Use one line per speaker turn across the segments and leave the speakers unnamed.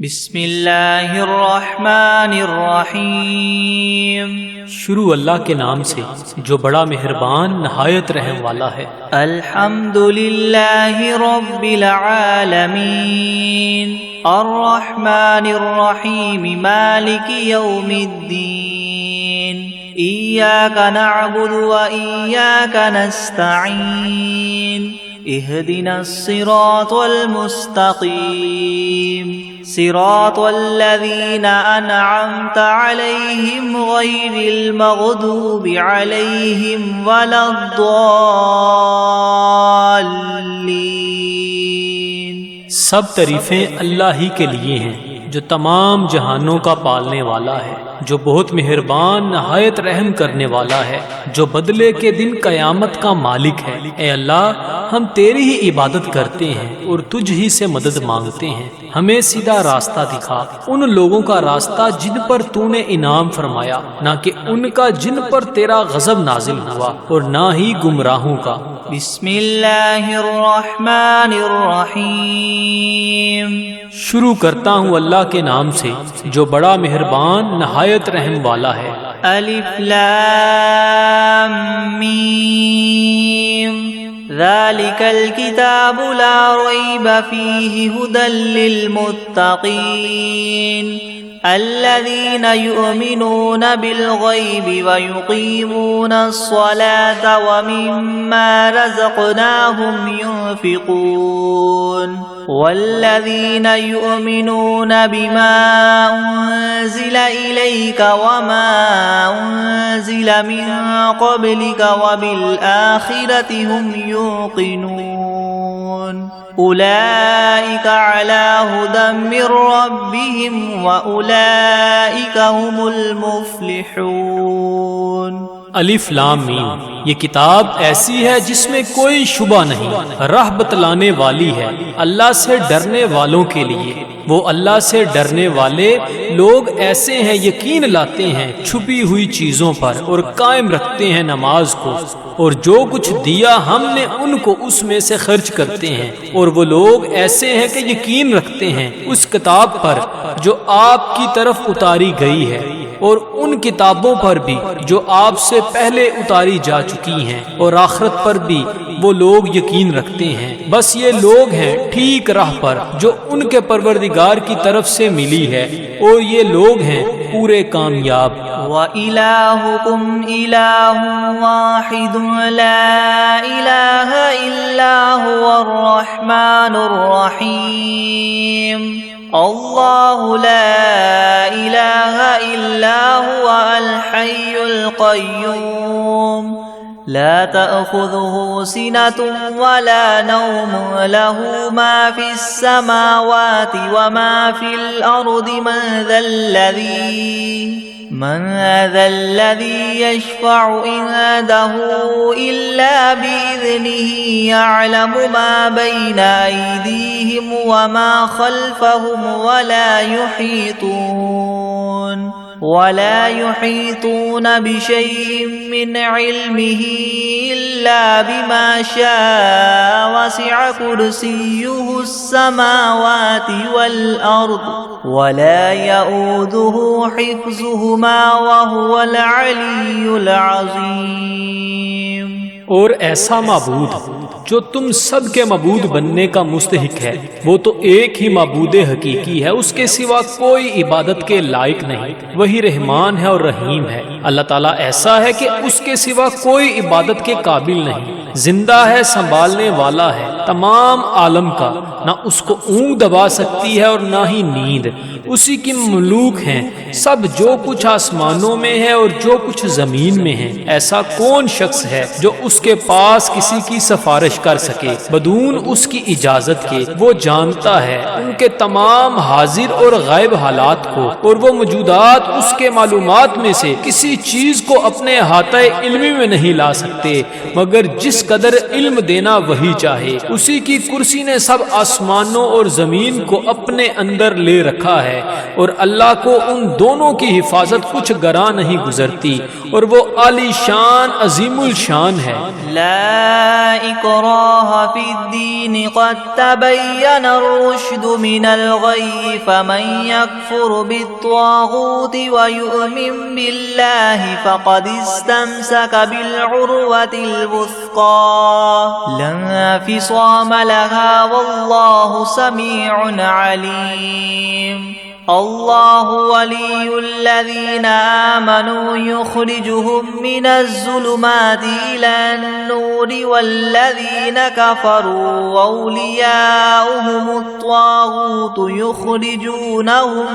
بسم اللہ الرحمن الرحیم۔
شروع اللہ کے نام سے جو بڑا مہربان نہایت رحم والا ہے۔
الحمد للہ رب العالمین الرحمن الرحیم مالک یوم الدین ایاک نعبد و ایاک نستعین اهدنا الصراط المستقيم صراط الذين أنعمت عليهم غير المغضوب عليهم ولا الضالين۔
سب تعریفیں اللہ ہی کے لیے ہیں جو تمام جہانوں کا پالنے والا ہے، جو بہت مہربان نہایت رحم کرنے والا ہے، جو بدلے کے دن قیامت کا مالک ہے۔ اے اللہ، ہم تیری ہی عبادت کرتے ہیں اور تجھ ہی سے مدد مانگتے ہیں۔ ہمیں سیدھا راستہ دکھا، ان لوگوں کا راستہ جن پر تو نے انعام فرمایا، نہ کہ ان کا جن پر تیرا غضب نازل ہوا، اور نہ ہی گمراہوں کا۔
بسم اللہ الرحمن الرحیم۔
شروع کرتا ہوں اللہ کے نام سے جو بڑا مہربان نہایت رحم والا ہے۔
الف لام میم ذالک الکتاب لا ریب فیہ ھدی للمتقین الذین یؤمنون بالغیب ویقیمون الصلاة ومما رزقناہم ينفقون والذین یؤمنون بما انزل الیک وما انزل من قبلک وبالآخرة هم یوقنون اولئک علی ھدی من ربہم واولئک هم المفلحون۔
الف لام میم، یہ کتاب ایسی ہے جس میں کوئی شبہ نہیں، راہ بتلانے والی ہے اللہ سے ڈرنے والوں کے لیے۔ وہ اللہ سے ڈرنے والے لوگ ایسے ہیں یقین لاتے ہیں چھپی ہوئی چیزوں پر اور قائم رکھتے ہیں نماز کو، اور جو کچھ دیا ہم نے ان کو اس میں سے خرچ کرتے ہیں۔ اور وہ لوگ ایسے ہیں کہ یقین رکھتے ہیں اس کتاب پر جو آپ کی طرف اتاری گئی ہے، اور ان کتابوں پر بھی جو آپ سے پہلے اتاری جا چکی ہیں، اور آخرت پر بھی وہ لوگ یقین رکھتے ہیں۔ بس یہ لوگ ہیں ٹھیک راہ پر جو ان کے پروردگار کی طرف سے ملی ہے، اور یہ لوگ ہیں پورے کامیاب۔
وَإِلَٰهُكُمْ إِلَٰهٌ وَاحِدٌ لَا إِلَٰهَ إِلَّا هُوَ الرَّحْمَٰنُ الرَّحِيمُ اللہ لا الہ الا هو الحی القیوم لا تأخذه سنة ولا نوم له ما في السماوات وما في الأرض من ذا الذي يشفع عنده إلا بإذنه يعلم ما بين أيديهم وما خلفهم ولا يحيطون بشيء من علمه إلا بما شاء وسع كرسيه السماوات والأرض ولا يؤوده حفظهما وهو العلي العظيم۔
اور ایسا معبود جو تم سب کے معبود بننے کا مستحق ہے، وہ تو ایک ہی معبود حقیقی ہے، اس کے سوا کوئی عبادت کے لائق نہیں۔ وہی رحمان ہے اور رحیم ہے۔ اللہ تعالیٰ ایسا ہے کہ اس کے سوا کوئی عبادت کے قابل نہیں، زندہ ہے، سنبھالنے والا ہے تمام عالم کا، نہ اس کو اونگ دبا سکتی ہے اور نہ ہی نیند۔ اسی کی مملوک ہیں سب، جو کچھ آسمانوں میں ہے اور جو کچھ زمین میں ہے۔ ایسا کون شخص ہے جو اس کے پاس کسی کی سفارش کر سکے بدون اس کی اجازت کے؟ وہ جانتا ہے ان کے تمام حاضر اور غائب حالات کو، اور وہ موجودات اس کے معلومات میں سے کسی چیز کو اپنے احاطہ علمی میں نہیں لا سکتے مگر جس قدر علم دینا وہی چاہے۔ اسی کی کرسی نے سب آسمانوں اور زمین کو اپنے اندر لے رکھا ہے، اور اللہ کو ان دونوں کی حفاظت کچھ گراں نہیں گزرتی، اور وہ عالی شان عظیم الشان ہے۔
لا اکراہ فی الدین قد تبین الرشد من الغی فمن یکفر بالطاغوت ویؤمن باللہ فقد استمسک بالعروة الوثقى لا انفصام لها واللہ سمیع علیم۔ اللہ ولی الذین آمنوا یخرجهم من الظلمات إلى النور والذین کفروا اولیاؤهم الطاغوت یخرجونهم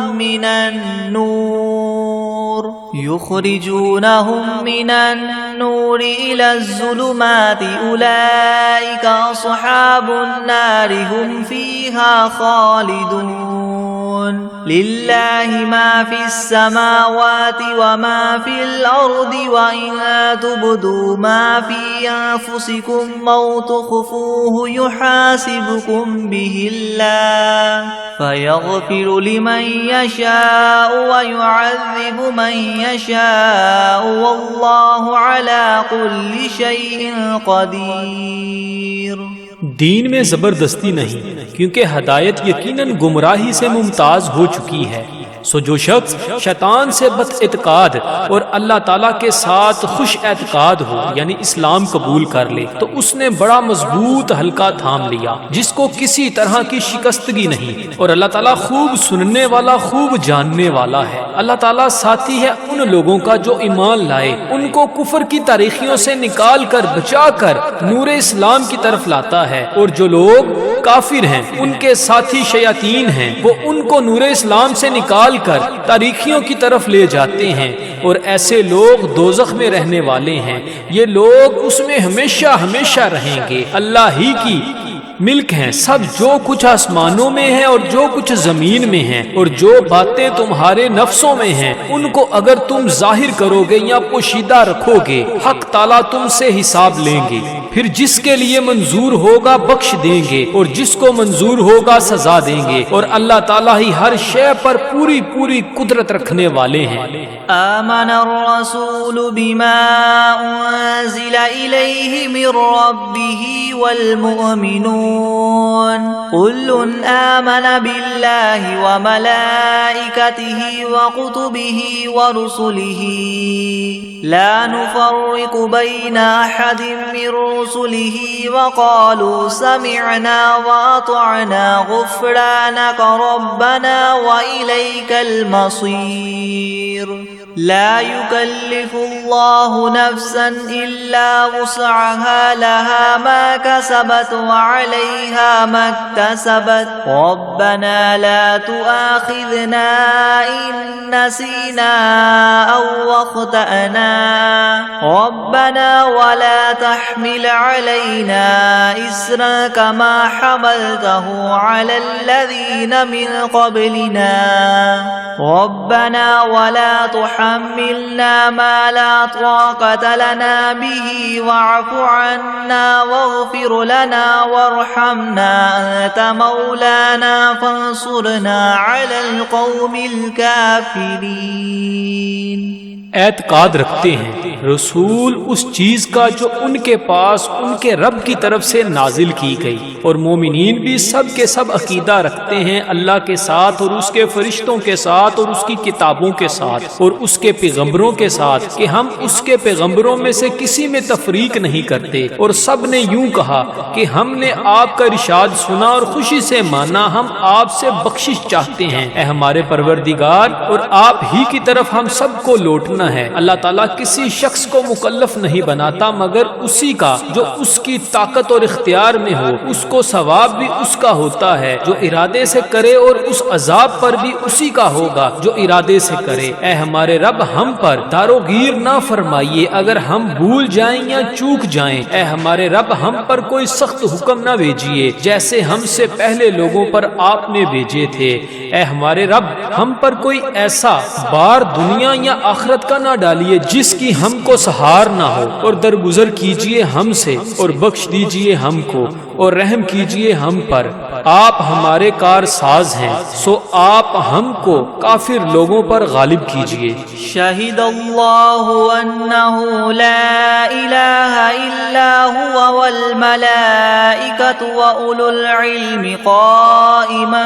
من النور إلى الظلمات أولئك أصحاب النار هم فيها خالدون۔ للہ ما فی السماوات وما فی الارض وإن تبدوا ما فی انفسکم او تخفوه یحاسبکم به اللہ فیغفر لمن یشاء ویعذب من یشاء واللہ علی کل شیء قدیر۔
دین میں زبردستی نہیں، کیونکہ ہدایت یقیناً گمراہی سے ممتاز ہو چکی ہے۔ سو جو شخص شیطان سے بد اعتقاد اور اللہ تعالیٰ کے ساتھ خوش اعتقاد ہو، یعنی اسلام قبول کر لے، تو اس نے بڑا مضبوط حلقہ تھام لیا جس کو کسی طرح کی شکستگی نہیں، اور اللہ تعالیٰ خوب سننے والا، خوب جاننے والا ہے۔ اللہ تعالیٰ ساتھی ہے ان لوگوں کا جو ایمان لائے، ان کو کفر کی تاریخیوں سے نکال کر بچا کر نور اسلام کی طرف لاتا ہے، اور جو لوگ کافر ہیں ان کے ساتھی شیاطین ہیں، وہ ان کو نور اسلام سے نکال کر تاریخیوں کی طرف لے جاتے ہیں، اور ایسے لوگ دوزخ میں رہنے والے ہیں، یہ لوگ اس میں ہمیشہ ہمیشہ رہیں گے۔ اللہ ہی کی ملک ہیں سب، جو کچھ آسمانوں میں ہے اور جو کچھ زمین میں ہے، اور جو باتیں تمہارے نفسوں میں ہیں ان کو اگر تم ظاہر کرو گے یا پوشیدہ رکھو گے، حق تعالیٰ تم سے حساب لیں گے، پھر جس کے لیے منظور ہوگا بخش دیں گے، اور جس کو منظور ہوگا سزا دیں گے، اور اللہ تعالیٰ ہی ہر شے پر پوری پوری قدرت رکھنے والے ہیں۔
آمن الرسول بما انزل الیہ من ربہ والمؤمنون كل آمن بالله وملائكته وكتبه ورسله لا نفرق بين أحد من رسله وقالوا سمعنا وأطعنا غفرانك ربنا وإليك المصير۔ لا يكلف الله نفسا إلا وسعها لها ما كسبت وعليها ما اكتسبت ربنا لا تؤاخذنا إن نسينا أو أخطأنا ربنا ولا تحمل علينا إصرا كما حملته على الذين من قبلنا ربنا ولا تحملنا ما لا طاقة لنا به واعف عنا واغفر لنا وارحمنا أنت مولانا فانصرنا على القوم الكافرين۔
اعتقاد رکھتے ہیں رسول اس چیز کا جو ان کے پاس ان کے رب کی طرف سے نازل کی گئی، اور مومنین بھی سب کے سب عقیدہ رکھتے ہیں اللہ کے ساتھ اور اس کے فرشتوں کے ساتھ اور اس کی کتابوں کے ساتھ اور اس کے پیغمبروں کے ساتھ کہ ہم اس کے پیغمبروں میں سے کسی میں تفریق نہیں کرتے، اور سب نے یوں کہا کہ ہم نے آپ کا ارشاد سنا اور خوشی سے مانا، ہم آپ سے بخشش چاہتے ہیں اے ہمارے پروردگار، اور آپ ہی کی طرف ہم سب کو لوٹنا ہے۔ اللہ تعالیٰ کسی شخص کو مکلف نہیں بناتا مگر اسی کا جو اس کی طاقت اور اختیار میں ہو، اس کو ثواب بھی اس کا ہوتا ہے جو ارادے سے کرے، اور اس عذاب پر بھی اسی کا ہوگا جو ارادے سے کرے۔ اے ہمارے رب، ہم پر داروگیر نہ نہ فرمائیے اگر ہم بھول جائیں یا چوک جائیں، اے ہمارے رب ہم پر کوئی سخت حکم نہ بھیجیے جیسے ہم سے پہلے لوگوں پر آپ نے بھیجے تھے۔ اے ہمارے رب ہم پر کوئی ایسا بار دنیا یا آخرت کا نہ ڈالیے جس کی ہم کو سہار نہ ہو، اور درگزر کیجیے ہم سے اور بخش دیجیے ہم کو اور رحم کیجیے ہم پر۔ آپ ہمارے کار ساز ہیں، سو آپ ہم کو کافر لوگوں پر غالب کیجیے۔
شہد اللہ انہ لا الہ الا ہوا والملائکۃ واولو العلم قائما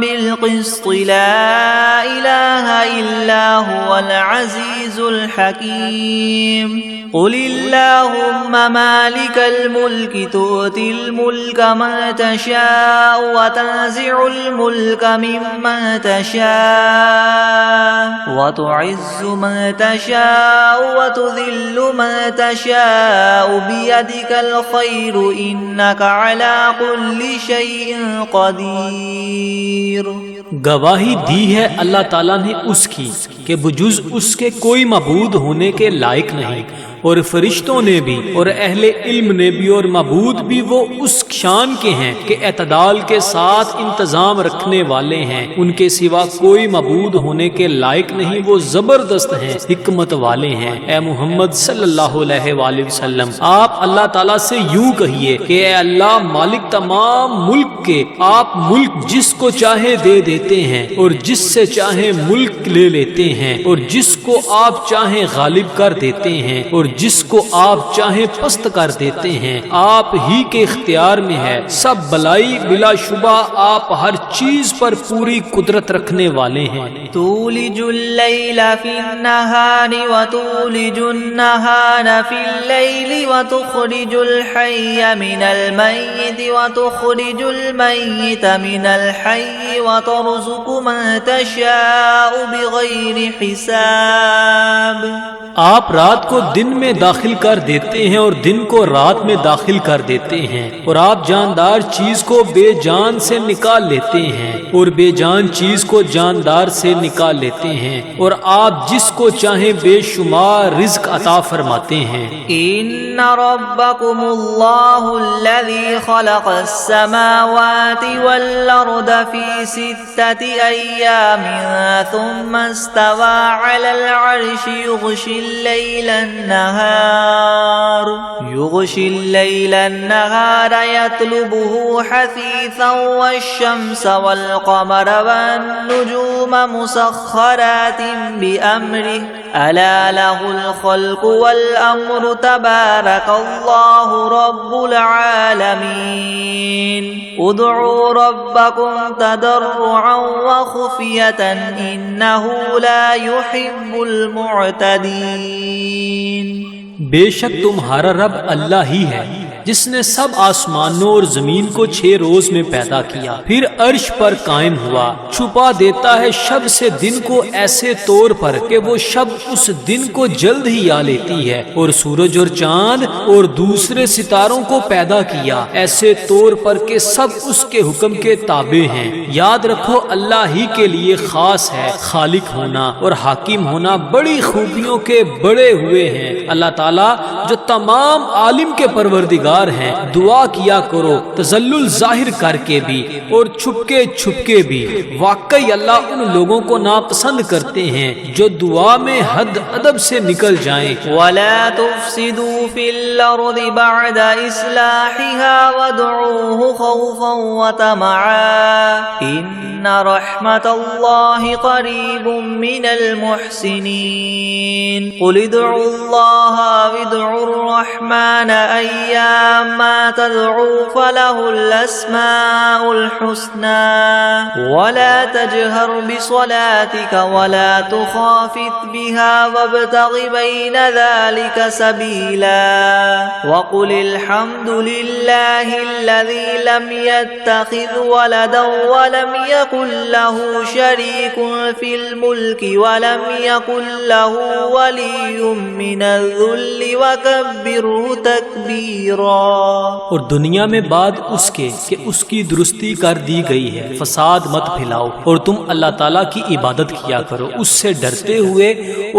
بالقسط لا الہ الا هو العزیز الحکیم۔ قل اللہم مالک الملک تؤتی الملک من تشاء وتنزع الملک ممن تشاء وتعز من تشاء وتذل من تشاء بیدک الخیر انک علی کل شیء قدیر۔
گواہی دی ہے اللہ تعالیٰ نے اس کی کہ بجز اس کے کوئی معبود ہونے کے لائق نہیں، اور فرشتوں نے بھی اور اہل علم نے بھی اور معبود بھی وہ اس شان کے ہیں کہ اعتدال کے ساتھ انتظام رکھنے والے ہیں، ان کے سوا کوئی معبود ہونے کے لائق نہیں، وہ زبردست ہیں، حکمت والے ہیں۔ اے محمد صلی اللہ علیہ وآلہ وسلم آپ اللہ تعالیٰ سے یوں کہیے کہ اے اللہ مالک تمام ملک کے، آپ ملک جس کو چاہے دے دیتے ہیں اور جس سے چاہے ملک لے لیتے ہیں، اور جس کو آپ چاہیں غالب کر دیتے ہیں اور جس کو آپ چاہیں پست کر دیتے ہیں، آپ ہی کے اختیار میں ہے سب بلائی، بلا شبہ آپ ہر چیز پر پوری قدرت رکھنے والے ہیں۔
تولج اللیل فی النہار وتولج النہار فی اللیل وتخرج الحی من المیت وتخرج المیت من الحی وترزق من تشاء بغیر حساب۔
آپ رات کو دن میں داخل کر دیتے ہیں اور دن کو رات میں داخل کر دیتے ہیں، اور آپ جاندار چیز کو بے جان سے نکال لیتے ہیں اور بے جان چیز کو جاندار سے نکال لیتے ہیں، اور آپ جس کو چاہیں بے شمار رزق عطا فرماتے ہیں۔
ان ربکم اللہ الذی خلق السماوات والارض فی 6 ایام ثم استوى على العرش يغشي الليل النهار يطلبه حثيثا والشمس والقمر والنجوم مسخرات بأمره ألا له الخلق والأمر تبارك الله رب العالمين ادعوا ربكم تضرعا وخفية إنه لا يحب المعتدين۔
بے شک تمہارا رب اللہ ہی ہے جس نے سب آسمانوں اور زمین کو 6 روز میں پیدا کیا، پھر عرش پر قائم ہوا، چھپا دیتا ہے شب سے دن کو ایسے طور پر کہ وہ شب اس دن کو جلد ہی آ لیتی ہے، اور سورج اور چاند اور دوسرے ستاروں کو پیدا کیا ایسے طور پر کہ سب اس کے حکم کے تابع ہیں۔ یاد رکھو اللہ ہی کے لیے خاص ہے خالق ہونا اور حاکم ہونا، بڑی خوبیوں کے بڑے ہوئے ہیں اللہ تعالیٰ جو تمام عالم کے پروردگار ہیں۔ دعا کیا کرو تذلل ظاہر کر کے بھی اور چھپ کے بھی، واقعی اللہ ان لوگوں کو ناپسند کرتے ہیں جو دعا میں حد ادب سے نکل جائیں۔
وَلَا تُفْسِدُوا فِي الْأَرْضِ بَعْدَ إِصْلَاحِهَا وَادْعُوهُ خَوْفًا وَطَمَعًا إِنَّ رَحْمَتَ اللَّهِ قَرِيبٌ مِّنَ الْمُحْسِنِينَ قُلِ ادْعُوا اللَّهَ وَادْعُوا الرَّحْمَنَ أَيَّمَّا تَدْعُوا فَلَهُ الْأَسْمَاءُ الْحُسْنَى وَلَا تَجْهَرْ بِصَلَاتِكَ وَلَا تُخَافِتْ بِهَا وَابْتَغِ بَيْنَ ذَلِكَ سَبِيلًا وَقُلِ الْحَمْدُ لِلَّهِ الَّذِي لَمْ يَتَّخِذْ وَلَدًا وَلَمْ يَكُنْ لَهُ شَرِيكٌ فِي الْمُلْكِ وَلَمْ يَكُنْ لَهُ وَلِيٌّ مِّنَ الذُّلِّ الكل وكبره تكبيرا.
اور دنیا میں بعد اس کے کہ اس کی درستی کر دی گئی ہے فساد مت پھیلاؤ، اور تم اللہ تعالیٰ کی عبادت کیا کرو اس سے ڈرتے ہوئے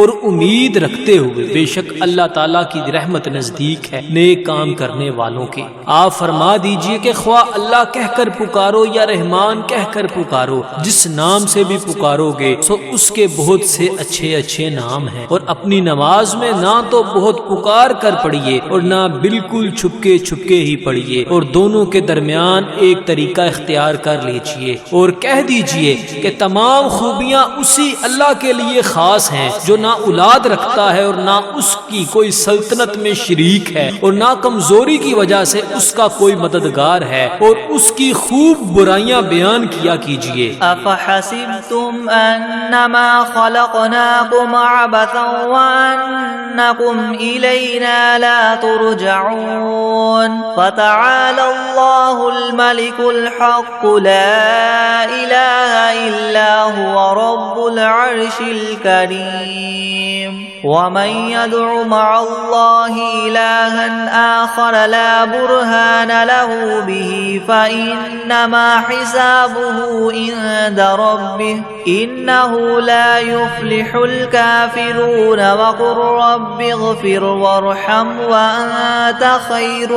اور امید رکھتے ہوئے، بے شک اللہ تعالیٰ کی رحمت نزدیک ہے نیک کام کرنے والوں کے. آپ فرما دیجئے کہ خواہ اللہ کہہ کر پکارو یا رحمان کہہ کر پکارو، جس نام سے بھی پکارو گے سو اس کے بہت سے اچھے اچھے نام ہیں. اور اپنی نماز میں نہ تو بہت پکار کر پڑھیے اور نہ بالکل چھپکے چھپکے ہی پڑھیے، اور دونوں کے درمیان ایک طریقہ اختیار کر لیجئے، اور کہہ دیجئے کہ تمام خوبیاں اسی اللہ کے لیے خاص ہیں جو نہ اولاد رکھتا ہے اور نہ اس کی کوئی سلطنت میں شریک ہے، اور نہ کمزوری کی وجہ سے اس کا کوئی مددگار ہے، اور اس کی خوب برائیاں بیان کیا کیجئے.
افحسبتم انما خلقناكم عبثا وانكم الینا لا ترجعون. فتعالى الله الملك الحق لا اله الا هو رب العرش الكريم. ومن يدع مع الله إلها آخر لا برهان له به فإنما حسابه عند ربه إنه لا يفلح الكافرون. وقل رب اغفر وارحم وأنت خير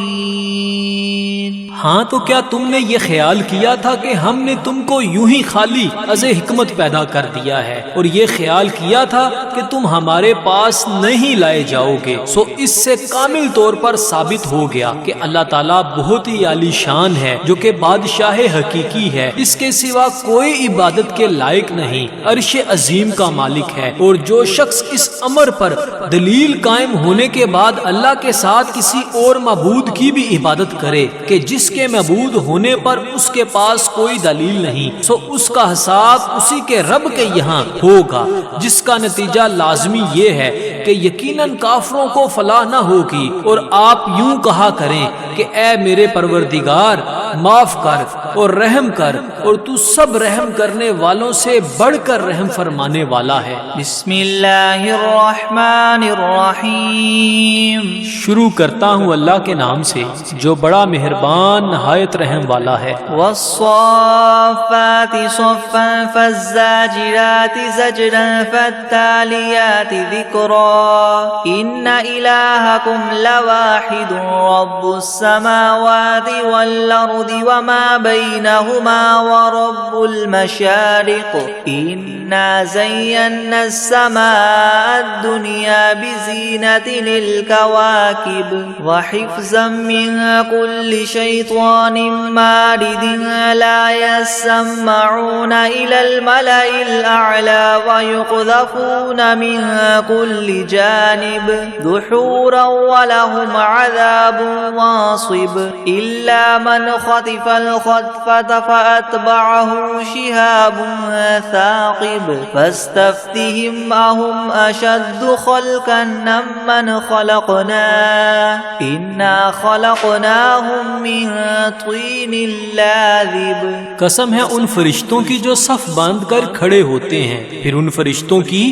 الراحمين.
ہاں تو کیا تم نے یہ خیال کیا تھا کہ ہم نے تم کو یوں ہی خالی از حکمت پیدا کر دیا ہے، اور یہ خیال کیا تھا کہ تم ہمارے پاس نہیں لائے جاؤ گے؟ سو اس سے کامل طور پر ثابت ہو گیا کہ اللہ تعالیٰ بہت ہی عالی شان ہے، جو کہ بادشاہ حقیقی ہے، اس کے سوا کوئی عبادت کے لائق نہیں، عرش عظیم کا مالک ہے. اور جو شخص اس امر پر دلیل قائم ہونے کے بعد اللہ کے ساتھ کسی اور معبود کی بھی عبادت کرے کہ جس کے معبود ہونے پر اس کے پاس کوئی دلیل نہیں، سو اس کا حساب اسی کے رب کے یہاں ہوگا، جس کا نتیجہ لازمی یہ ہے کہ یقیناً کافروں کو فلاح نہ ہوگی. اور آپ یوں کہا کریں کہ اے میرے پروردگار معاف کر اور رحم کر، اور تو سب رحم کرنے والوں سے بڑھ کر رحم فرمانے والا ہے.
بسم اللہ الرحمن الرحیم.
شروع کرتا ہوں اللہ کے نام سے جو بڑا مہربان نہایت رحم والا ہے.
والصافات صفا فالزاجرات زجرا فالتاليات ذكرا إن إلهكم لواحد رب السماوات والأرض وما بينهما ورب المشارق إنا زينا السماء الدنيا بزينة للكواكب وحفظا من كل شيطان مارد لا يسمعون إلى الملأ الأعلى ويقذفون من كل جانب دحورا ولهم عذاب واصب إلا من خطف الخطفة فأتبعه شهاب ثاقب فاستفتهم أهم أشد خلقا ممن خلقنا إنا خلقناهم من طين لازب.
قسم ہے ان فرشتوں کی جو صف باندھ کر کھڑے ہوتے ہیں، پھر ان فرشتوں کی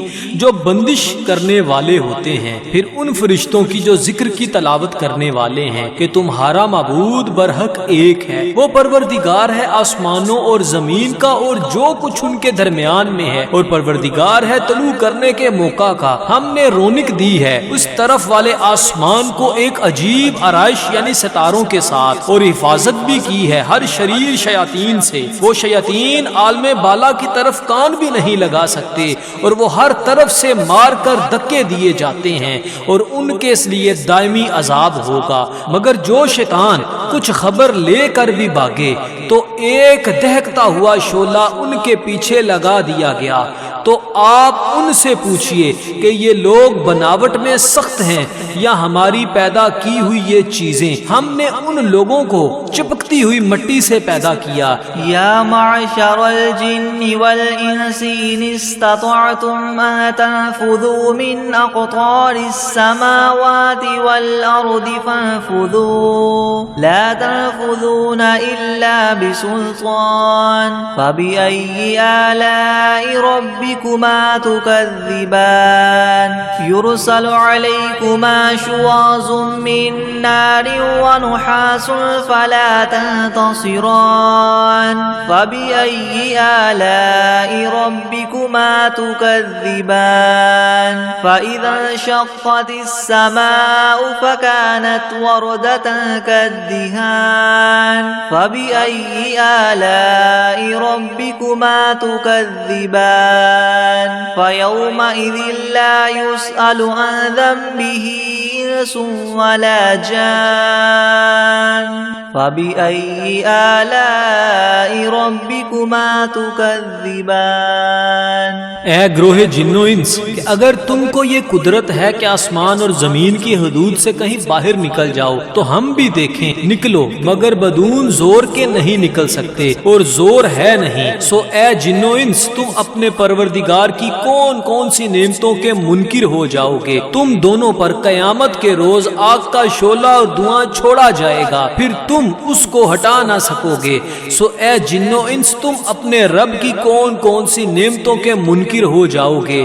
جو بندش کرنے والے ہوتے ہیں، پھر ان فرشتوں کی جو ذکر کی تلاوت کرنے والے ہیں کہ تمہارا معبود برحق ایک ہے، وہ پروردگار ہے آسمانوں اور زمین کا اور جو کچھ ان کے درمیان میں ہے، اور پروردگار ہے طلوع کرنے کے موقع کا. ہم نے رونق دی ہے اس طرف والے آسمان کو ایک عجیب آرائش یعنی ستاروں کے ساتھ، اور حفاظت بھی کی ہے ہر شریر شیاطین سے. وہ شیاطین عالم بالا کی طرف کان بھی نہیں لگا سکتے، اور وہ ہر طرف سے مار کر دھکے دیے جاتے ہیں، اور ان کے اس لیے دائمی عذاب ہوگا. مگر جو شیطان کچھ خبر لے کر بھی بھاگے تو ایک دہکتا ہوا شعلہ ان کے پیچھے لگا دیا گیا. تو آپ ان سے پوچھئے کہ یہ لوگ بناوٹ میں سخت ہیں یا ہماری پیدا کی ہوئی یہ چیزیں؟ ہم نے ان لوگوں کو چپکتی ہوئی مٹی سے پیدا کیا.
یا معشر الجن والانس ان استطعتم ان تنفذوا من اقطار السماوات والارض فانفذوا لا تنفذون الا بسلطان فبأي آلاء ربكم ربكما تكذبان يرسل عليكما شواظ من نار ونحاس فلا تنتصران فبأي آلاء ربكما تكذبان فإذا انشقت السماء فكانت وردة كالدهان فبأي آلاء ربكما تكذبان فيومئذ لا يسأل عن ذنبه إنس ولا جان فبأي آلاء ربكما تكذبان
اے گروہ جن و انس کہ اگر تم کو یہ قدرت ہے کہ آسمان اور زمین کی حدود سے کہیں باہر نکل جاؤ تو ہم بھی دیکھیں نکلو، مگر بدون زور کے نہیں نکل سکتے اور زور ہے نہیں۔ سو اے جن و انس تم اپنے پروردگار کی کون کون سی نعمتوں کے منکر ہو جاؤ گے؟ تم دونوں پر قیامت کے روز آگ کا شعلہ اور دھواں چھوڑا جائے گا، پھر تم اس کو ہٹا نہ سکو گے۔ سو اے جن و انس تم اپنے رب کی کون کون سی نعمتوں کے منکر ہو جاؤ گے؟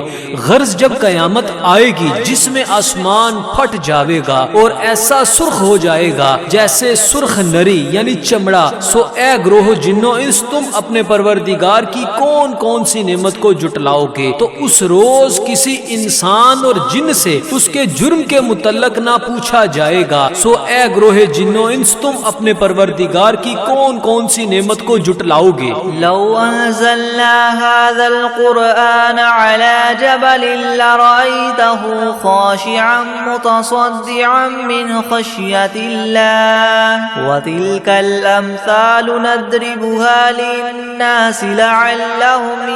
غرض جب قیامت آئے گی جس میں آسمان پھٹ جاوے گا اور ایسا سرخ ہو جائے گا جیسے سرخ نری یعنی چمڑا، سو اے گروہ جن و انس تم اپنے پروردگار کی کون کون سی نعمت کو جٹلاؤ گے؟ تو اس روز کسی انسان اور جن سے اس کے جرم کے متعلق نہ پوچھا جائے گا۔ سو اے گروہ جن و انس تم اپنے پروردگار کی کون کون سی نعمت کو جٹلاؤ گے؟
لو انزلنا هذا القرآن على جبل لرأيته خاشعا متصدعا من خشية الله وتلك الأمثال نضربها للناس لعلهم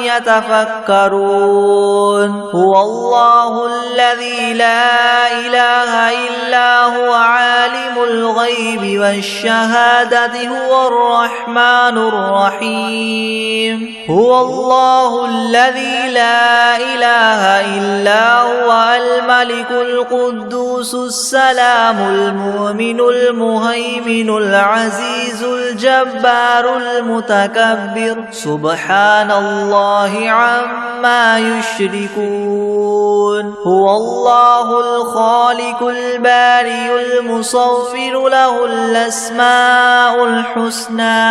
يتفكرون هو الله الذي لا إله إلا هو عالم الغيب والشهادة هو الرحمن الرحيم هو الله الذي لا إله إلا هو الملك القدوس السلام المؤمن المهيمن العزيز الجبار المتكبر سبحان الله عما يشركون هو الله الخالق البارئ المصور له الأسماء الحسنى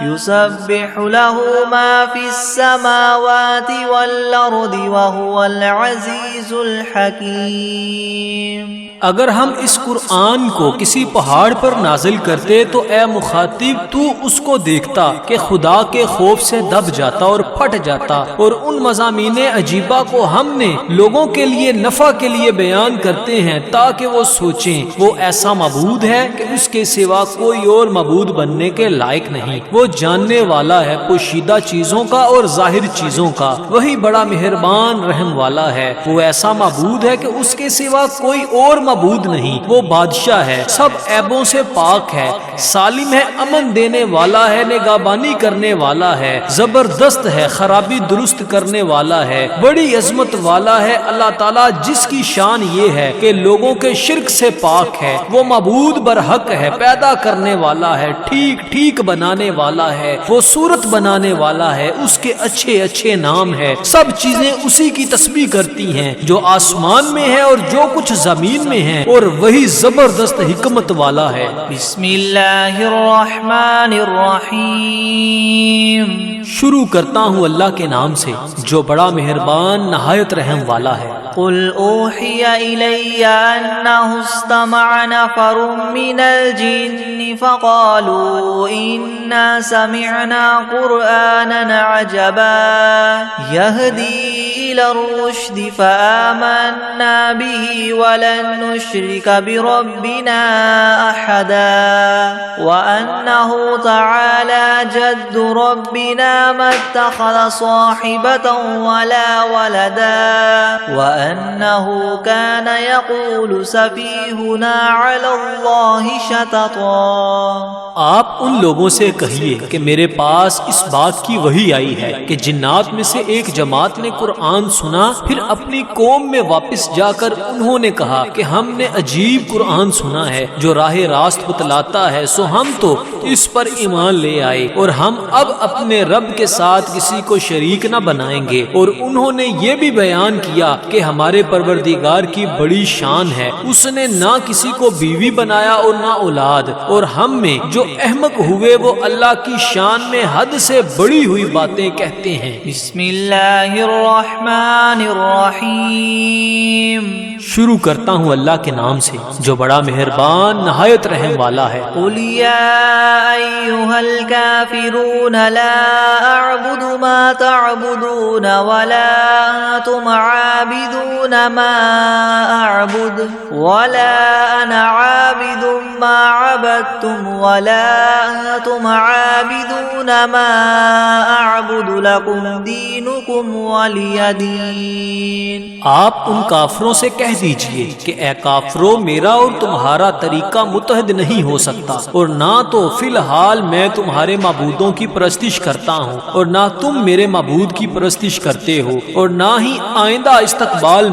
يسبح له ما في السماوات والأرض وهو العزيز الحكيم۔
اگر ہم اس قرآن کو کسی پہاڑ پر نازل کرتے تو اے مخاطب تو اس کو دیکھتا کہ خدا کے خوف سے دب جاتا اور پھٹ جاتا، اور ان مضامین عجیبہ کو ہم نے لوگوں کے لیے نفع کے لیے بیان کرتے ہیں تاکہ وہ سوچیں وہ ایسا معبود ہے کہ اس کے سوا کوئی اور معبود بننے کے لائق نہیں۔ وہ جاننے والا ہے پوشیدہ چیزوں کا اور ظاہر چیزوں کا، وہی بڑا مہربان رحم والا ہے۔ وہ ایسا معبود ہے کہ اس کے سوا کوئی اور معبود نہیں۔ وہ بادشاہ ہے، سب عیبوں سے پاک ہے، سالم ہے، امن دینے والا ہے، نگہبانی کرنے والا ہے، زبردست ہے، خرابی درست کرنے والا ہے، بڑی عظمت والا ہے۔ اللہ تعالیٰ جس کی شان یہ ہے کہ لوگوں کے شرک سے پاک ہے، وہ معبود برحق ہے، پیدا کرنے والا ہے، ٹھیک ٹھیک بنانے والا ہے، وہ صورت بنانے والا ہے، اس کے اچھے اچھے نام ہے۔ سب چیزیں اسی کی تسبیح کرتی ہیں جو آسمان میں ہے اور جو کچھ زمین میں ہے، اور وہی زبردست حکمت والا ہے۔
بسم اللہ الرحمن الرحیم،
شروع کرتا ہوں اللہ کے نام سے جو بڑا مہربان نہایت رحم والا ہے۔
قل اوحی الی انہ استمع نفر من الجن فقالوا انا سمعنا قرآنا عجبا يهدي الى الرشد فآمنا به ولن نشرك بربنا احدا وانه تعالى جد ربنا ما اتخذ صاحبة ولا ولدا وأنه كان يقول سفيهنا على الله شططا۔
آپ ان لوگوں سے کہیے کہ میرے پاس اس بات کی وحی آئی ہے کہ جنات میں سے ایک جماعت نے قرآن قرآن سنا، پھر اپنی قوم میں واپس جا کر انہوں نے کہا کہ ہم نے عجیب قرآن سنا ہے جو راہ راست بتلاتا ہے، سو ہم تو اس پر ایمان لے آئے اور ہم اب اپنے رب کے ساتھ کسی کو شریک نہ بنائیں گے۔ اور انہوں نے یہ بھی بیان کیا کہ ہمارے پروردگار کی بڑی شان ہے، اس نے نہ کسی کو بیوی بنایا اور نہ اولاد، اور ہم میں جو احمق ہوئے وہ اللہ کی شان میں حد سے بڑی ہوئی باتیں کہتے ہیں۔
بسم اللہ الرحمن الرحیم،
شروع کرتا ہوں اللہ کے نام سے جو بڑا مہربان نہایت رحم والا ہے۔
قل یا ایھا الکافرون لا اعبد ما تعبدون ولا انتم عابدون ما اعبد ولا انا عابد ما عبدتم ولا انتم عابدون ما اعبد لكم دینکم ولی دین۔
آپ ان کافروں سے کہہ دیجئے کہ اے کافرو، میرا اور تمہارا طریقہ متحد نہیں ہو سکتا، اور نہ تو فی الحال میں تمہارے معبودوں کی پرستش کرتا ہوں اور نہ تم میرے معبود کی پرستش کرتے ہو، اور نہ ہی آئندہ استقبال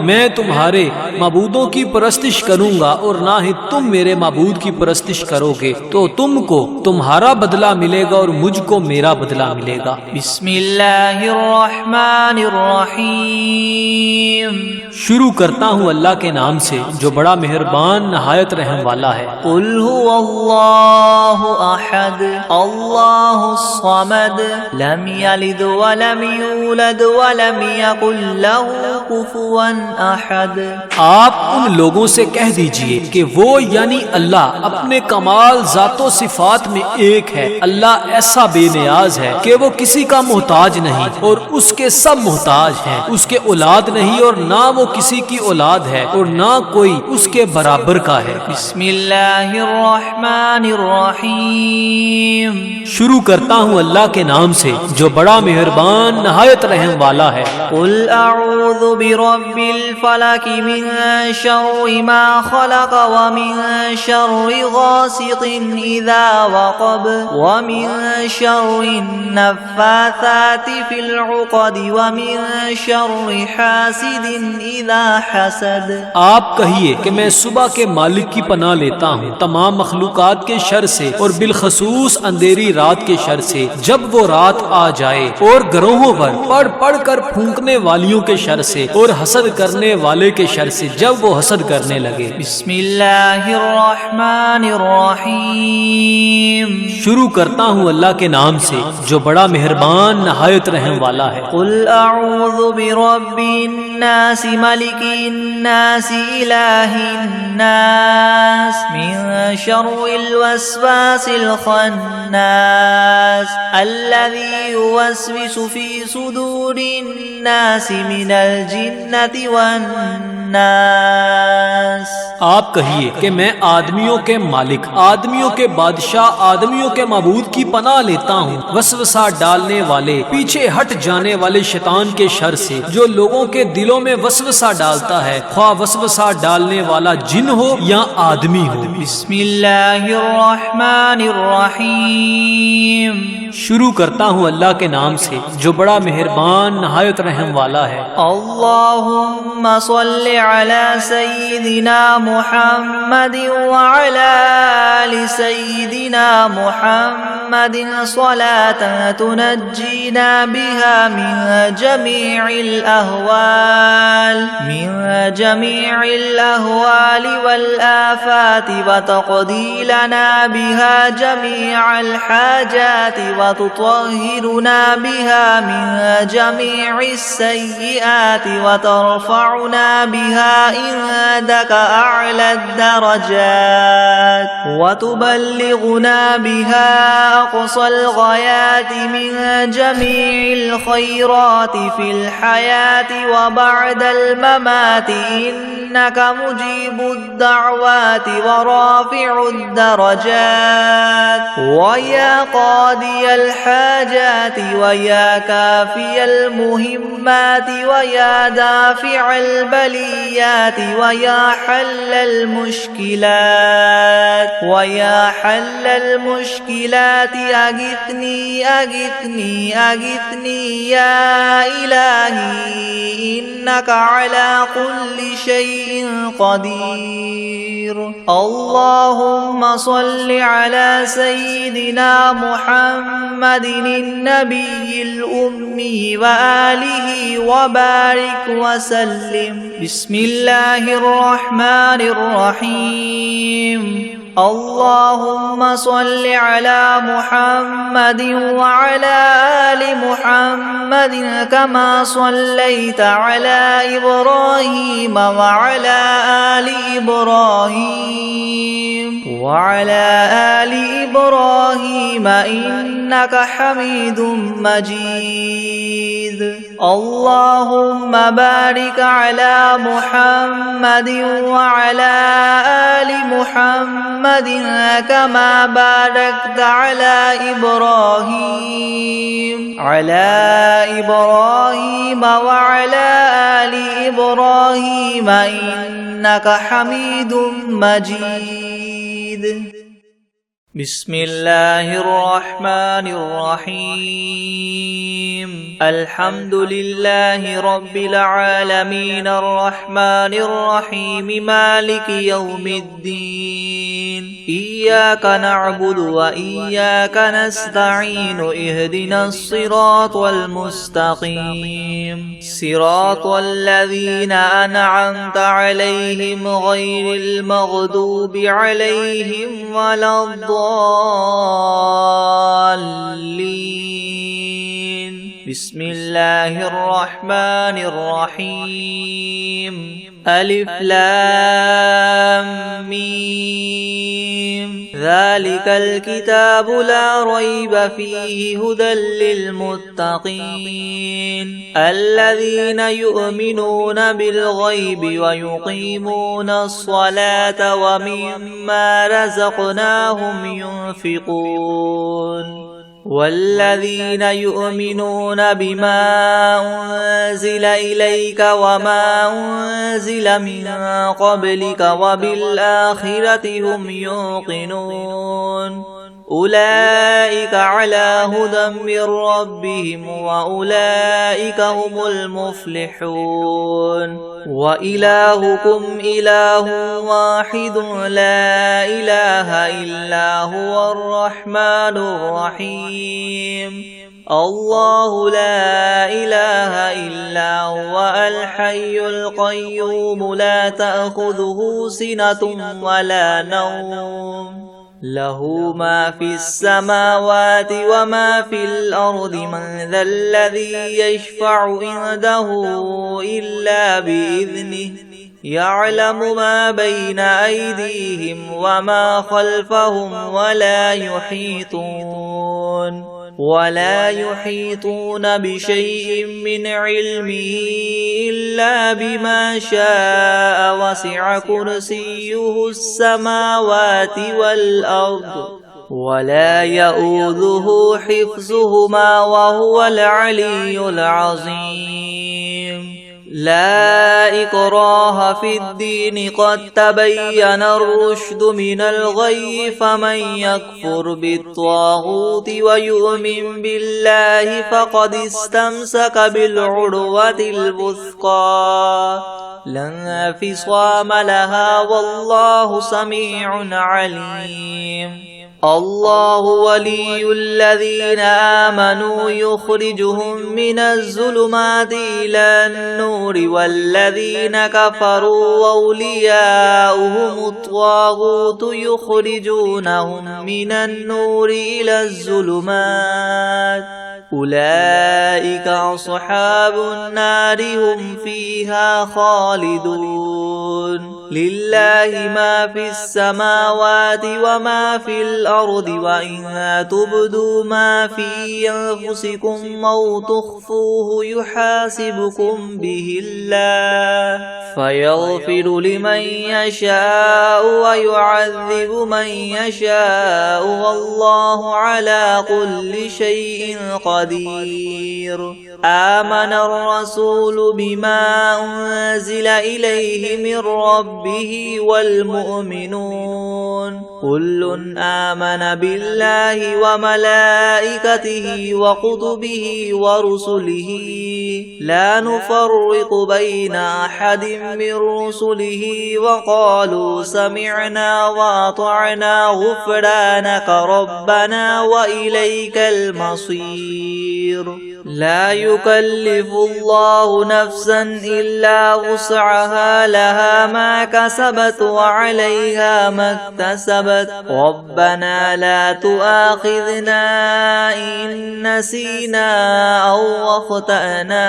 میں تمہارے معبودوں کی پرستش کروں گا اور نہ ہی تم میرے معبود کی پرستش کرو گے، تو تم کو تمہارا بدلہ ملے گا اور مجھ کو میرا بدلہ ملے گا۔
بسم اللہ الرحمن الرحیم،
شروع کرتا ہوں اللہ کے نام سے جو بڑا مہربان نہایت رحم والا ہے۔
قل هو اللہ احد اللہ الصمد لم یلد ولم یولد ولم یکن له کفوا احد۔
آپ ان لوگوں سے کہہ دیجئے کہ وہ یعنی اللہ اپنے کمال ذات و صفات میں ایک ہے، اللہ ایسا بے نیاز ہے کہ وہ کسی کا محتاج نہیں اور اس کے سب محتاج ہیں، اس کے اولاد نہیں اور نہ وہ کسی کی اولاد ہے اور نہ کوئی اس کے برابر کا ہے۔
بسم اللہ الرحمن الرحیم،
شروع کرتا ہوں اللہ کے نام سے جو بڑا مہربان نہایت رحم والا ہے۔
قل اعوذ برب الفلق من شر ما خلق ومن شر غاسق اذا وقب ومن شر النفاثات في العقد ومن شر حاسد اذا حسد۔
آپ کہیے کہ میں صبح کے مالک کی پناہ لیتا ہوں تمام مخلوقات کے شر سے اور بالخصوص اندھیری رات کے شر سے جب وہ رات آ جائے، اور گروہوں پر پڑھ پڑھ کر پھونکنے والیوں کے شر سے اور حسد کرنے والے کے شر سے جب وہ حسد کرنے لگے۔
بسم اللہ الرحمن الرحیم،
شروع کرتا ہوں اللہ کے نام سے جو بڑا مہربان نہایت رحم والا ہے۔
قل اعوذ برب الناس ملک الناس الہ الناس من شر الوسواس الخناس الذي يوسوس في صدور الناس من الجنة والناس۔
آپ کہیے کہ میں آدمیوں کے مالک، آدمیوں کے بادشاہ، آدمیوں کے معبود کی پناہ لیتا ہوں وسوسہ ڈالنے والے، پیچھے ہٹ جانے والے شیطان کے شر سے جو لوگوں کے دلوں میں وسوسہ ڈالتا ہے، خواہ وسوسہ ڈالنے والا جن ہو یا آدمی ہو۔
بسم اللہ الرحمن الرحیم،
شروع کرتا ہوں اللہ کے نام سے جو بڑا مہربان نہایت رحم والا ہے۔
اللہم صل علی سیدنا محمد وعلی آل سیدنا محمد صلاة تنجینا بها من جمیع الأهوال والآفات وتقضی لنا بها جمیع الحاجات وتطهرنا بها من جميع السيئات وترفعنا بها عندك أعلى الدرجات وتبلغنا بها أقصى الغايات من جميع الخيرات في الحياة وبعد الممات إنك مجيب الدعوات ورافع الدرجات ويا قاضي الحاجات ويا كافي المهمات ويا دافع البليات ويا حل المشكلات أغثني أغثني أغثني يا إلهي إنك على كل شيء قدير. اللهم صل على سيدنا محمد النبي الأمي وآله وبارك وسلم. بسم الله الرحمن الرحيم. اللهم صل على محمد وعلى آل محمد كما صليت على إبراهيم وعلى آل إبراهيم إنك حميد مجيد. اللهم بارك على محمد وعلى آل محمد كما باركت على إبراهيم وعلى آل إبراهيم إنك حميد مجيد. بسم الله الرحمن الرحيم. الحمد لله رب العالمين الرحمن الرحيم مالك يوم الدين. إياك نعبد وإياك نستعين. اهدنا الصراط المستقيم صراط الذين أنعمت عليهم غير المغضوب عليهم ولا الضالين. بسم الله الرحمن الرحيم. ألف لام ميم. ذلك الكتاب لا ريب فيه هدى للمتقين الذين يؤمنون بالغيب ويقيمون الصلاة ومما رزقناهم ينفقون والذين يؤمنون بما أنزل إليك وما أنزل من قبلك وبالآخرة هم يوقنون أولئك على هدى من ربهم وأولئك هم المفلحون. وإلهكم إله واحد لا إله إلا هو الرحمن الرحيم. الله لا إله إلا هو الحي القيوم لا تأخذه سنة ولا نوم له ما في السماوات وما في الأرض. من ذا الذي يشفع عنده إلا بإذنه يعلم ما بين أيديهم وما خلفهم ولا يحيطون بشيء من علمه إلا بما شاء وسع كرسيه السماوات والأرض ولا يؤوده حفظهما وهو العلي العظيم. لا إكراه في الدين قد تبين الرشد من الغي فمن يكفر بالطاغوت ويؤمن بالله فقد استمسك بالعروة الوثقى لا انفصام لها والله سميع عليم. الله ولي الذين آمنوا يخرجهم من الظلمات إلى النور والذين كفروا أولياؤهم الطاغوت يخرجونهم من النور إلى الظلمات أولئك أصحاب النار هم فيها خالدون. لله ما في السماوات وما في الأرض وإن تبدوا ما في أنفسكم أو تخفوه يحاسبكم به الله فيغفر لمن يشاء ويعذب من يشاء والله على كل شيء قدير. آمن الرسول بما أنزل إليه من ربه والمؤمنون كل آمن بالله وملائكته وكتبه ورسله لا نفرق بين أحد من رسله وقالوا سمعنا وأطعنا غفرانك ربنا وإليك المصير لا يكلف الله نفسا إلا وسعها لها ما كسبت وعليها ما اكتسبت ربنا لا تؤاخذنا إن نسينا أو أخطأنا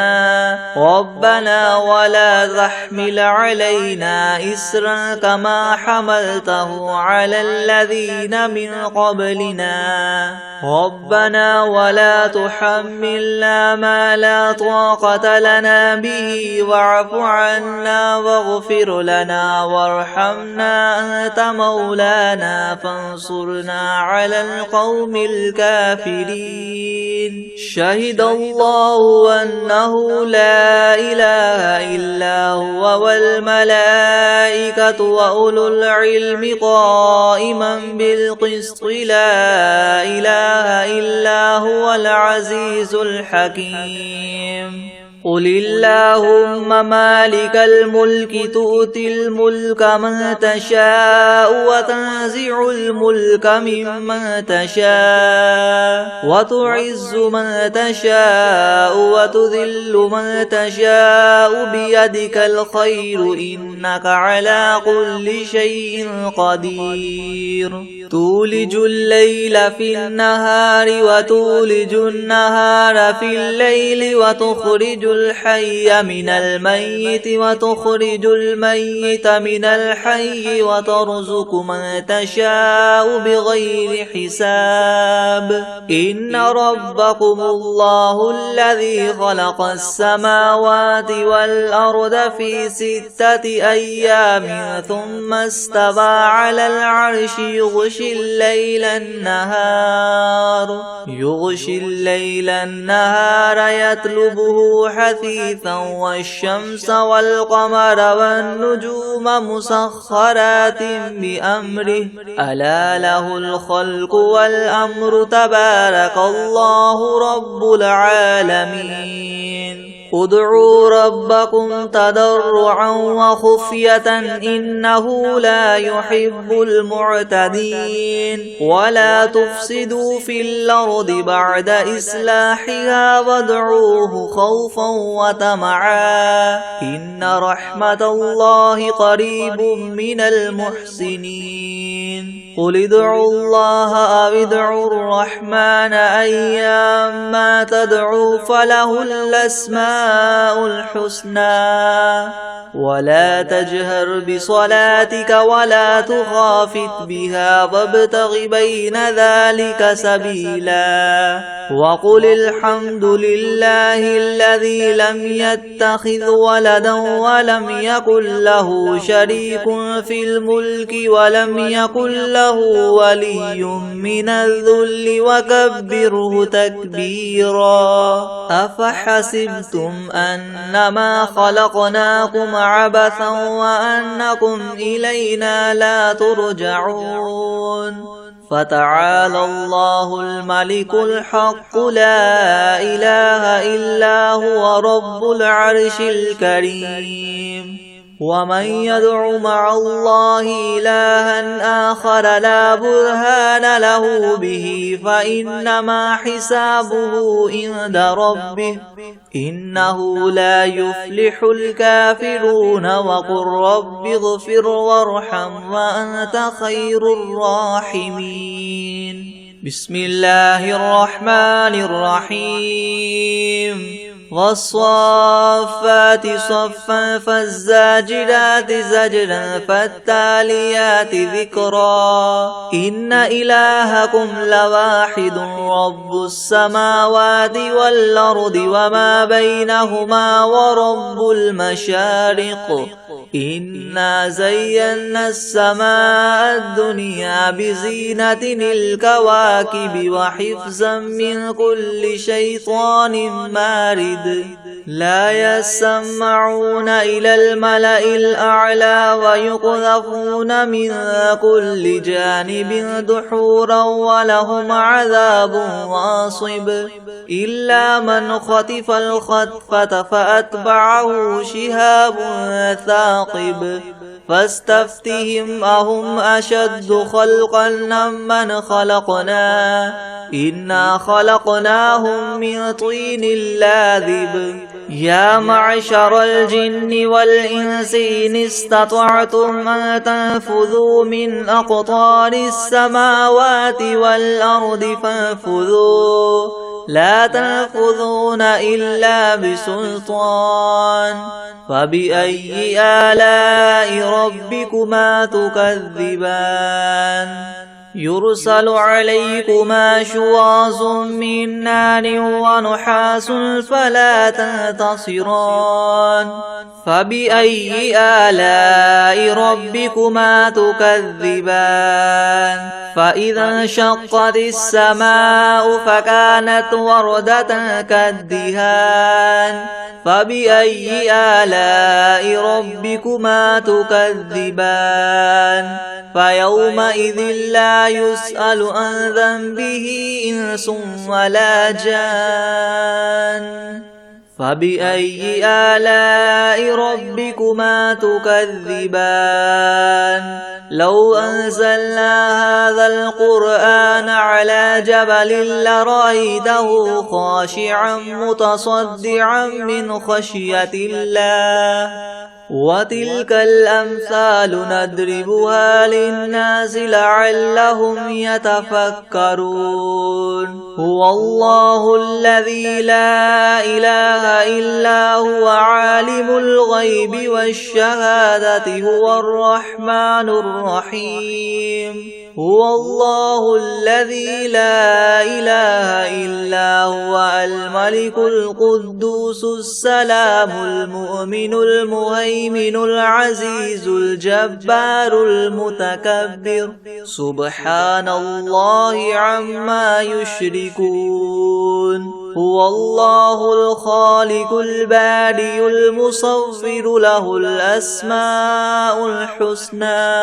ربنا ولا تحمل علينا إسرا كما حملته على الذين من قبلنا ربنا ولا تحملنا ما لا طاقة لنا به واعف عنا واغفر لنا وارحمنا أنت مولانا فانصرنا على القوم الكافرين شهد الله أنه لا إله إلا هو والملائكة وأولو العلم قائما بالقسط لا إله إلا هو العزيز الحكيم قل اللهم مالك الملك تؤتي الملك من تشاء وتنزع الملك ممن تشاء وتعز من تشاء وتذل من تشاء بيدك الخير إنك على كل شيء قدير تولج الليل في النهار وتولج النهار في الليل وتخرج الحي من الميت وتخرج الميت من الحي وترزق من تشاء بغير حساب إن ربكم الله الذي خلق السماوات والأرض في 6 أيام ثم استوى على العرش يغشي الليل النهار يطلبه حثيثا والشمس والقمر والنجوم مسخرات بأمره ألا له الخلق والأمر تبارك الله رب العالمين ادعوا ربكم تضرعا وخفية إنه لا يحب المعتدين ولا تفسدوا في الأرض بعد إصلاحها وادعوه خوفا وطمعا إن رحمة الله قريب من المحسنين قل ادعوا الله أو ادعوا الرحمن أيما تدعوا فله الأسماء الحسنى ولا تجهر بصلاتك ولا تخافت بها وابتغ بين ذلك سبيلا وقل الحمد لله الذي لم يتخذ ولدا ولم يكن له شريك في الملك ولم يكن له ولي من الذل وكبره تكبيرا أفحسبتم أنما خلقناكم عبثا وأنكم إلينا لا ترجعون فتعالى الله الملك الحق لا إله إلا هو رب العرش الكريم ومن يدع مع الله إلها آخر لا برهان له به فإنما حسابه عند ربه إنه لا يفلح الكافرون وقل رب اغفر وارحم وأنت خير الراحمين بسم الله الرحمن الرحيم والصافات صفا فالزاجرات زجرا فالتاليات ذكرا إن إلهكم لواحد رب السماوات والأرض وما بينهما ورب المشارق إنا زينا السماء الدنيا بزينة الكواكب وحفظا من كل شيطان مارد لا يسمعون إلى الملأ الأعلى ويقذفون من كل جانب دحورا ولهم عذاب واصب إلا من خطف الخطفة فأتبعه شهاب ثاقب فاستفتهم أهم أشد خلقا ممن خلقنا إنا خلقناهم من طين لاذب يا معشر الجن والإنس إن استطعتم أن تنفذوا من أقطار السماوات والأرض فانفذوا لا تنفذون إلا بسلطان فبأي آلاء ربكما تكذبان يرسل عليكما شواظ من نار ونحاس فلا تنتصران فبأي آلاء ربكما تكذبان فإذا انشقت السماء فكانت وردة كالدهان فبأي آلاء ربكما تكذبان فيومئذ لا يسأل عن ذنبه إنس ولا جان فبأي آلاء ربكما تكذبان لو أنزلنا هذا القرآن على جبل لرأيته خاشعا متصدعا من خشية الله وتلك الأمثال نضربها للناس لعلهم يتفكرون هو الله الذي لا إله إلا هو عالم الغيب والشهادة هو الرحمن الرحيم هو الله الذي لا إله إلا هو الملك القدوس السلام المؤمن المهيمن العزيز الجبار المتكبر سبحان الله عما يشركون هو الله الخالق البارئ المصور له الأسماء الحسنى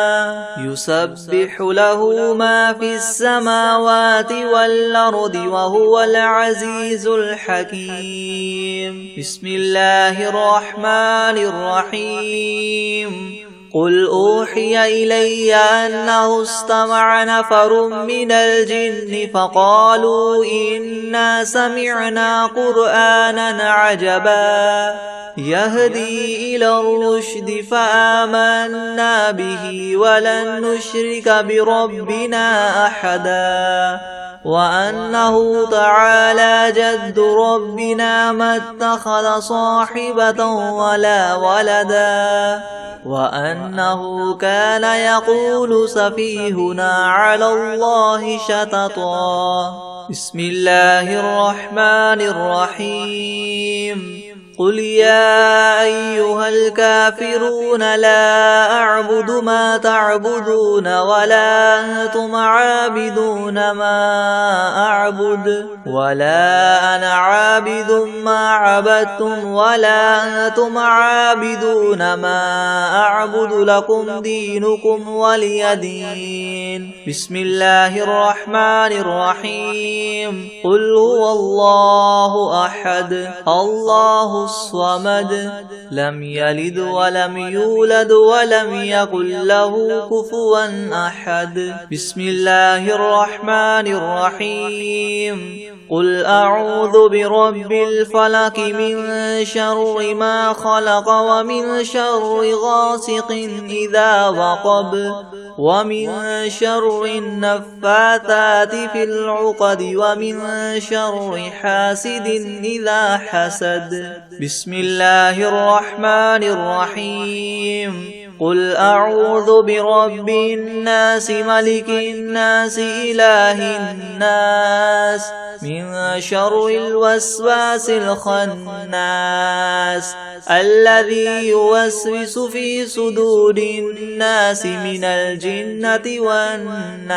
يسبح له ما في السماوات والأرض وهو العزيز الحكيم بسم الله الرحمن الرحيم قل أوحي إلي أنه استمع نفر من الجن فقالوا إنا سمعنا قرآنا عجبا يهدي إلى الرشد فآمنا به ولن نشرك بربنا أحدا وأنه تعالى جد ربنا ما اتخذ صاحبة ولا ولدا وأنه كان يقول سفيهنا على الله شططا بسم الله الرحمن الرحيم قل يا أيها الكافرون لا أعبد ما تعبدون ولا أنتم عابدون ما أعبد ولا أنا عابد ما عبدتم ولا أنتم عابدون ما أعبد لكم دينكم ولي دين بسم الله الرحمن الرحيم قل هو الله أحد الله الصمد لم يلد ولم يولد ولم يكن له كفوا أحد بسم الله الرحمن الرحيم قل أعوذ برب الفلق من شر ما خلق ومن شر غاسق إذا وقب ومن شر النفاثات في العقد ومن شر حاسد إذا حسد بسم الله الرحمن الرحيم قل أعوذ برب الناس ملك الناس إله الناس من شر الوسواس الخناس الذي يوسوس في صدور الناس من الجنة والناس